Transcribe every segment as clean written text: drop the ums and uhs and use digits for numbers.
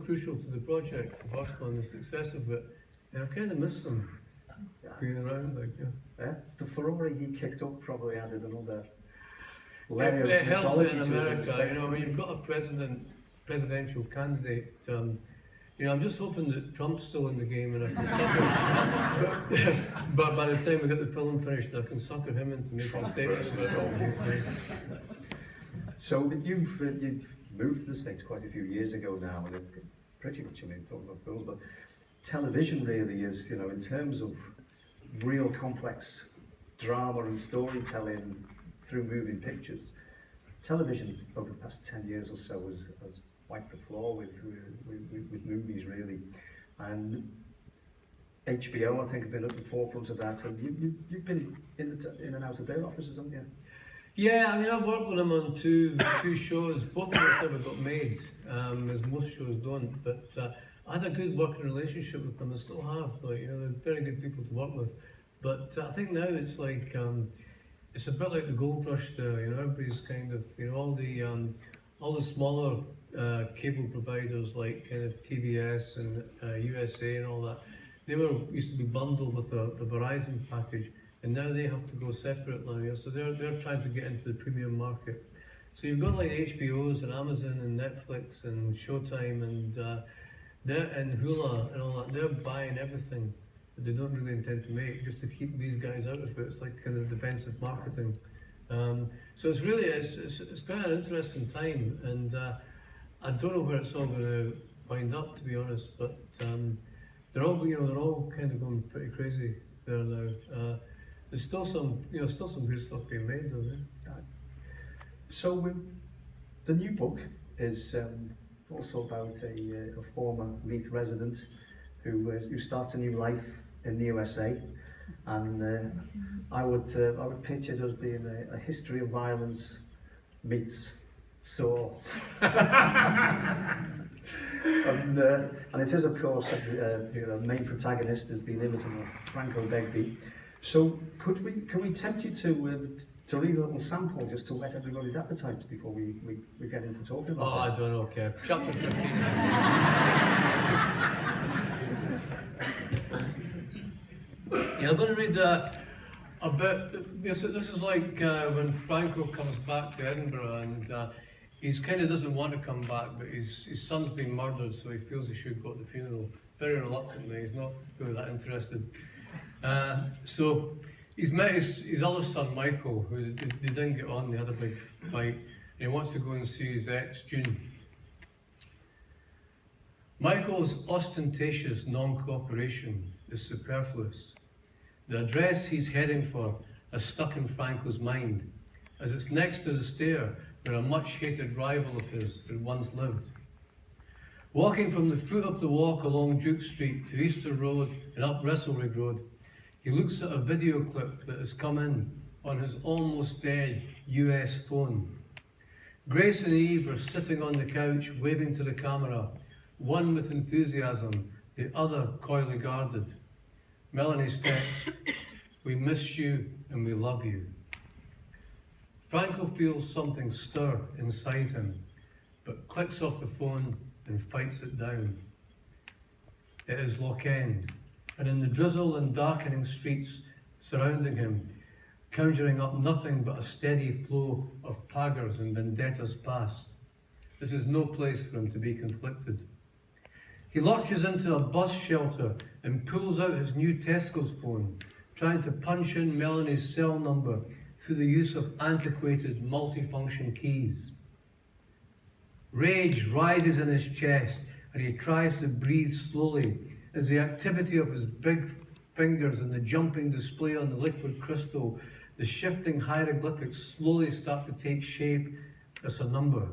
crucial to the project, the first one, the success of it, and I've kind of missed them being around, like, yeah. The furore he kicked up probably added another layer of it helps mythology in to it. America, you know, when you've got a presidential candidate, you know, I'm just hoping that Trump's still in the game and I can sucker, but by the time we get the film finished, I can sucker him into making a statement about it. So you've moved to the States quite a few years ago now, and it's pretty much, I mean, talking about films, but television really is, you know, in terms of real complex drama and storytelling through moving pictures, television over the past 10 years or so has wiped the floor with movies really, and HBO I think have been at the forefront of that. And you've been in and out of their offices, haven't you? Yeah, I mean, I've worked with them on two shows, both of which never got made, as most shows don't, but I had a good working relationship with them, I still have, like, you know, they're very good people to work with, but I think now it's like, it's a bit like the gold rush there, you know, everybody's kind of, you know, all the smaller cable providers like kind of TBS and USA and all that, they used to be bundled with the Verizon package, and now they have to go separate now, you know, so they're trying to get into the premium market. So you've got like HBOs and Amazon and Netflix and Showtime and Hulu and all that, they're buying everything that they don't really intend to make just to keep these guys out of it. It's like kind of defensive marketing. So it's really, it's quite an interesting time, and I don't know where it's all going to wind up, to be honest, but they're all kind of going pretty crazy there now. There's still some good stuff being made though. Yeah. So the new book is also about a former Leith resident who starts a new life in the USA, and I would pitch it as being a history of violence meets Saw. And it is, of course, the main protagonist is the inimitable Franco Begbie. So can we tempt you to read a little sample just to whet everybody's appetites before we get into talking about it? Oh, I don't know, Kev. Chapter 15. Yeah, I'm going to read a bit. This is like when Franco comes back to Edinburgh, and he kind of doesn't want to come back, but his son's been murdered, so he feels he should go to the funeral. Very reluctantly, he's not really that interested. So he's met his other son Michael, who they didn't get on, they had a big fight, and he wants to go and see his ex, June. Michael's ostentatious non-cooperation is superfluous. The address he's heading for has stuck in Franco's mind, as it's next to the stair where a much-hated rival of his had once lived. Walking from the foot of the walk along Duke Street to Easter Road and up Wrestlerig Road, he looks at a video clip that has come in on his almost dead US phone. Grace and Eve are sitting on the couch waving to the camera, one with enthusiasm, the other coyly guarded. Melanie's text, "We miss you and we love you." Franco feels something stir inside him, but clicks off the phone and fights it down. It is Loch End, and in the drizzle and darkening streets surrounding him, conjuring up nothing but a steady flow of paggers and vendettas past. This is no place for him to be conflicted. He lurches into a bus shelter and pulls out his new Tesco's phone, trying to punch in Melanie's cell number through the use of antiquated multifunction keys. Rage rises in his chest and he tries to breathe slowly as the activity of his big fingers and the jumping display on the liquid crystal, the shifting hieroglyphics slowly start to take shape as a number.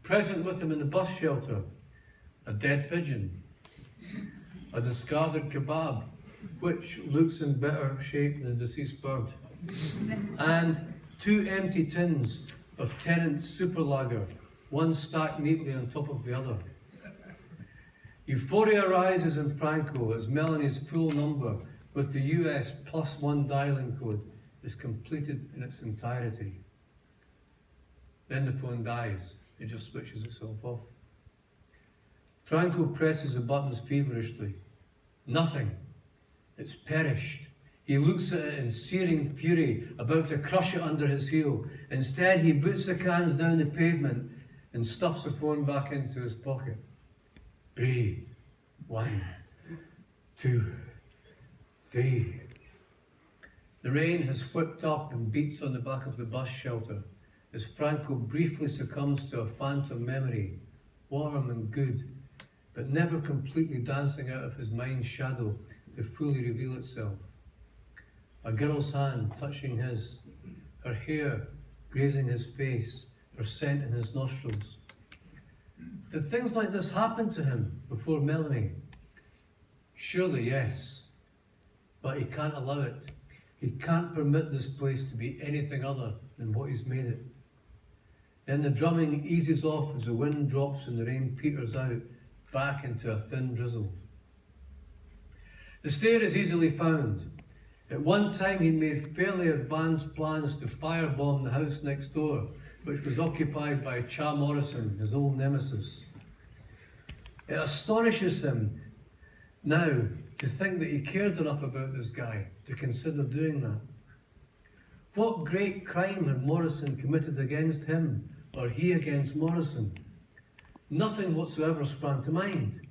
Present with him in the bus shelter, a dead pigeon, a discarded kebab, which looks in better shape than the deceased bird, and two empty tins of Tennant's Super Lager, one stacked neatly on top of the other. Euphoria rises in Franco as Melanie's full number with the US +1 dialing code is completed in its entirety. Then the phone dies, it just switches itself off. Franco presses the buttons feverishly. Nothing. It's perished. He looks at it in searing fury, about to crush it under his heel. Instead, he boots the cans down the pavement and stuffs the phone back into his pocket. Breathe. 1, 2, 3. The rain has whipped up and beats on the back of the bus shelter as Franco briefly succumbs to a phantom memory, warm and good, but never completely dancing out of his mind's shadow to fully reveal itself. A girl's hand touching his, her hair grazing his face, her scent in his nostrils. Did things like this happen to him before Melanie? Surely yes, but he can't allow it. He can't permit this place to be anything other than what he's made it. Then the drumming eases off as the wind drops and the rain peters out, back into a thin drizzle. The stair is easily found. At one time he made fairly advanced plans to firebomb the house next door, which was occupied by Cha Morrison, his old nemesis. It astonishes him now to think that he cared enough about this guy to consider doing that. What great crime had Morrison committed against him, or he against Morrison? Nothing whatsoever sprang to mind.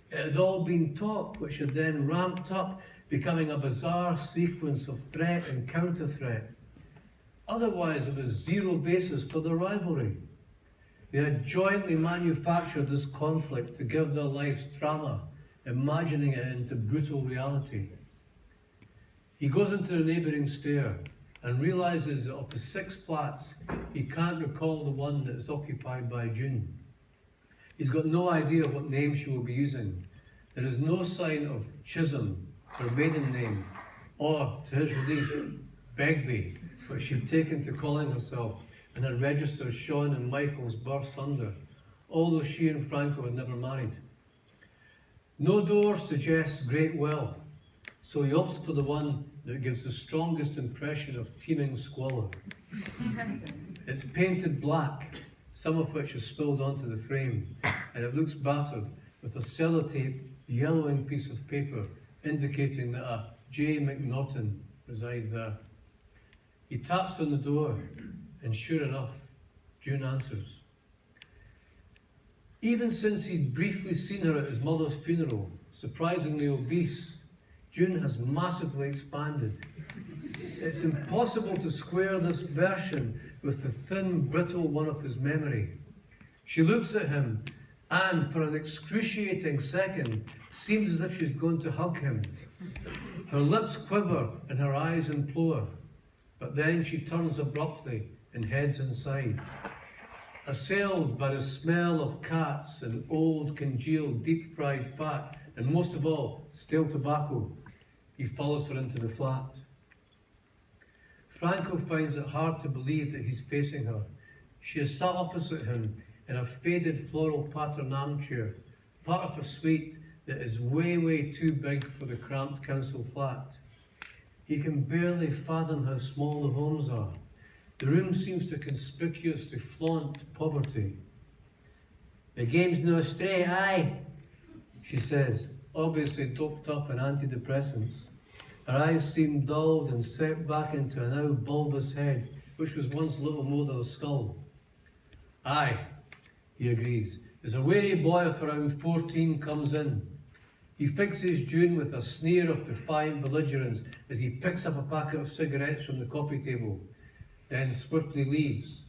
It had all been talk, which had then ramped up, becoming a bizarre sequence of threat and counter-threat. Otherwise, it was zero basis for the rivalry. They had jointly manufactured this conflict to give their lives drama, imagining it into brutal reality. He goes into the neighbouring stair and realises that of the 6 flats, he can't recall the one that is occupied by June. He's got no idea what name she will be using. There is no sign of Chisholm, her maiden name, or, to his relief, Begbie, which she'd taken to calling herself and had registered Sean and Michael's births under, although she and Franco had never married. No door suggests great wealth, so he opts for the one that gives the strongest impression of teeming squalor. It's painted black, some of which is spilled onto the frame, and it looks battered with a sellotaped yellowing piece of paper indicating that a J. McNaughton resides there. He taps on the door, and sure enough, June answers. Even since he'd briefly seen her at his mother's funeral, surprisingly obese, June has massively expanded. It's impossible to square this version with the thin, brittle one of his memory. She looks at him and, for an excruciating second, seems as if she's going to hug him. Her lips quiver and her eyes implore, but then she turns abruptly and heads inside. Assailed by the smell of cats and old, congealed, deep-fried fat, and most of all, stale tobacco, he follows her into the flat. Franco finds it hard to believe that he's facing her. She is sat opposite him in a faded floral pattern armchair, part of a suite that is way, way too big for the cramped council flat. He can barely fathom how small the homes are. The room seems to conspicuously flaunt poverty. The game's no straight, aye, she says, obviously doped up in antidepressants. Her eyes seem dulled and set back into a now bulbous head, which was once little more than a skull. Aye, he agrees, as a wary boy of around 14 comes in. He fixes June with a sneer of defiant belligerence as he picks up a packet of cigarettes from the coffee table, then swiftly leaves.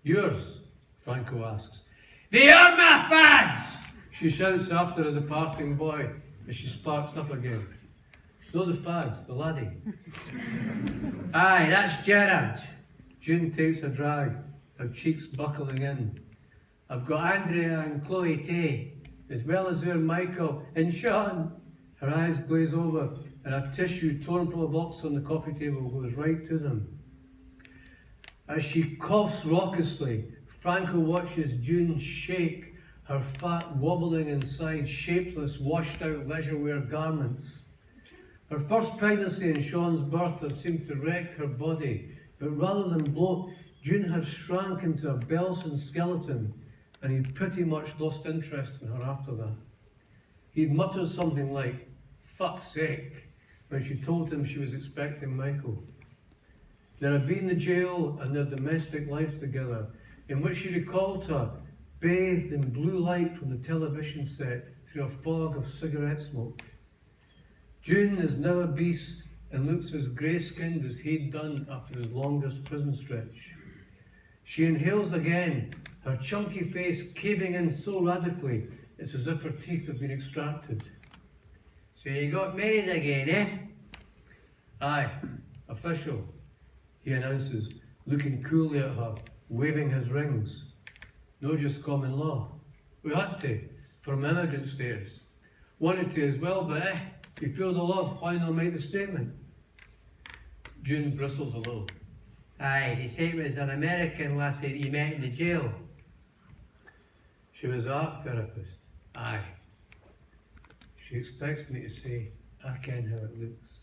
Yours? Franco asks. They are my fags! She shouts after the departing boy as she sparks up again. No, the fags, the laddie. Aye, that's Gerard. June takes a drag, her cheeks buckling in. I've got Andrea and Chloe Tay, as well as their Michael and Sean. Her eyes glaze over, and a tissue torn from a box on the coffee table goes right to them. As she coughs raucously, Franco watches June shake, her fat wobbling inside shapeless, washed-out leisure-wear garments. Her first pregnancy and Sean's birth had seemed to wreck her body, but rather than bloat, June had shrunk into a Belson skeleton, and he'd pretty much lost interest in her after that. He'd muttered something like, "Fuck's sake," when she told him she was expecting Michael. There had been the jail and their domestic life together, in which she recalled her bathed in blue light from the television set through a fog of cigarette smoke. June is now obese and looks as grey-skinned as he'd done after his longest prison stretch. She inhales again, her chunky face caving in so radically it's as if her teeth have been extracted. "So you got married again, eh?" "Aye, official," he announces, looking coolly at her, waving his rings. "No just common law. We had to, from immigrant status. Wanted to as well, but if you feel the love, why not make the statement?" June bristles a little. "Aye, they say it was an American lassie that you met in the jail." "She was an art therapist." "Aye." She expects me to say, "I ken how it looks."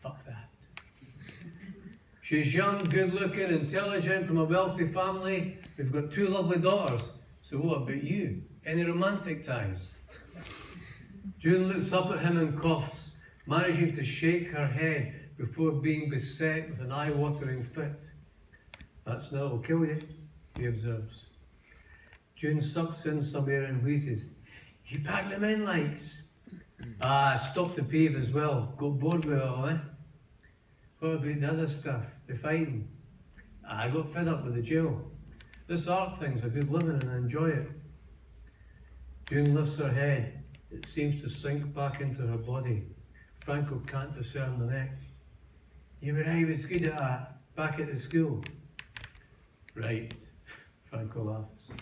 Fuck that. "She's young, good-looking, intelligent, from a wealthy family. We've got 2 lovely daughters. So what about you? Any romantic ties?" June looks up at him and coughs, managing to shake her head before being beset with an eye-watering fit. "That smell will kill you," he observes. June sucks in some air and wheezes. "You pack them in, likes?" "Ah, stopped to pave as well. Got bored with it all, eh?" "What about the other stuff? The fighting?" "I got fed up with the jail. This art thing's a good living and I enjoy it." June lifts her head. It seems to sink back into her body. Franco can't discern the neck. "You were always good at that, back at the school." "Right," Franco laughs.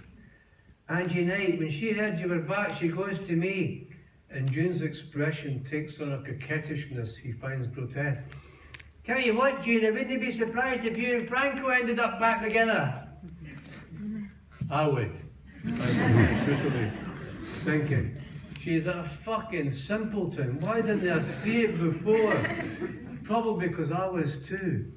"Angie Knight, when she heard you were back, she goes to me," and June's expression takes on a coquettishness he finds grotesque. "Tell you what, June, I wouldn't be surprised if you and Franco ended up back together." "I would," Franco said brutally, thinking, "She's a fucking simpleton. Why didn't I see it before?" Probably because I was too.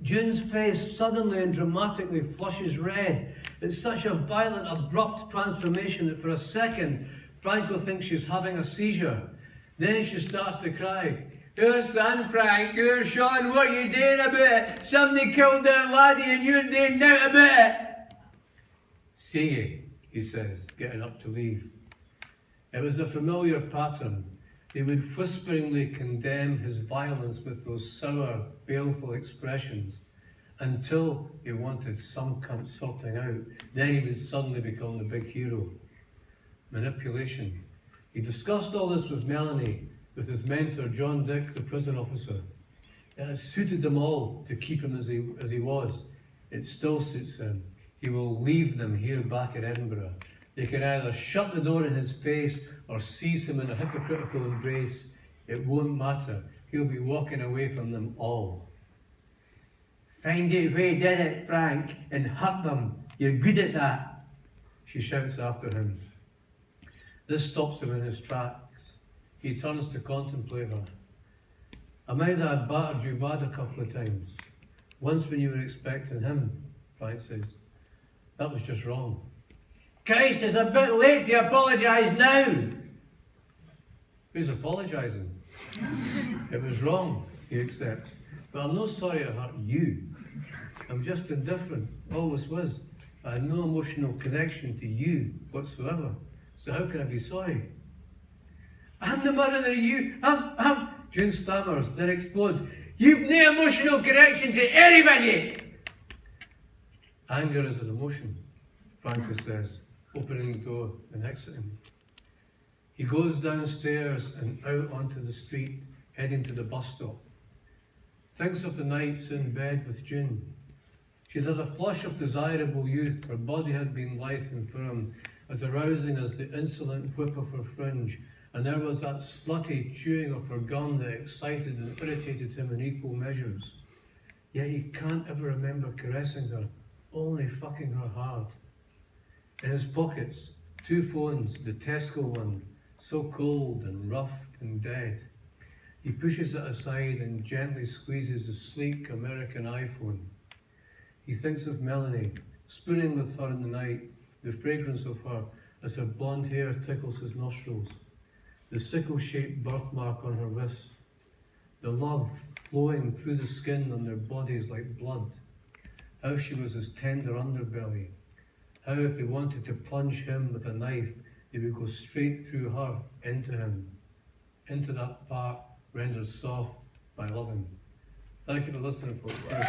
June's face suddenly and dramatically flushes red. It's such a violent, abrupt transformation that for a second, Franco thinks she's having a seizure. Then she starts to cry. "Your son, Frank, your Sean, what are you doing about it? Somebody killed that laddie and you're doing nothing about it." "See ye," he says, getting up to leave. It was a familiar pattern. They would whisperingly condemn his violence with those sour, baleful expressions until they wanted some cunt sorting out. Then he would suddenly become the big hero. Manipulation. He discussed all this with Melanie, with his mentor John Dick, the prison officer. It has suited them all to keep him as he was. It still suits him. He will leave them here back in Edinburgh. They can either shut the door in his face or seize him in a hypocritical embrace. It won't matter. He'll be walking away from them all. "Find out who did it, Frank, and hurt them. You're good at that," she shouts after him. This stops him in his tracks. He turns to contemplate her. "I mind I'd battered you bad a couple of times. Once when you were expecting him," Frank says. "That was just wrong." "Christ, it's a bit late to apologise now." "Who's apologising?" "It was wrong," he accepts. "But I'm not sorry I hurt you. I'm just indifferent, always was. I had no emotional connection to you whatsoever. So how can I be sorry?" "I'm the murderer of you. June stammers, then explodes. "You've no emotional connection to anybody." "Anger is an emotion," Franco says, opening the door and exiting. He goes downstairs and out onto the street, heading to the bus stop. Thinks of the nights in bed with June. She had a flush of desirable youth. Her body had been lithe and firm, as arousing as the insolent whip of her fringe, and there was that slutty chewing of her gum that excited and irritated him in equal measures. Yet he can't ever remember caressing her, only fucking her hard. In his pockets, 2 phones, the Tesco one, so cold and rough and dead. He pushes it aside and gently squeezes the sleek American iPhone. He thinks of Melanie, spooning with her in the night, the fragrance of her as her blonde hair tickles his nostrils, the sickle-shaped birthmark on her wrist, the love flowing through the skin on their bodies like blood, how she was his tender underbelly, how if he wanted to plunge him with a knife, he would go straight through her into him, into that part rendered soft by loving. Thank you for listening, folks.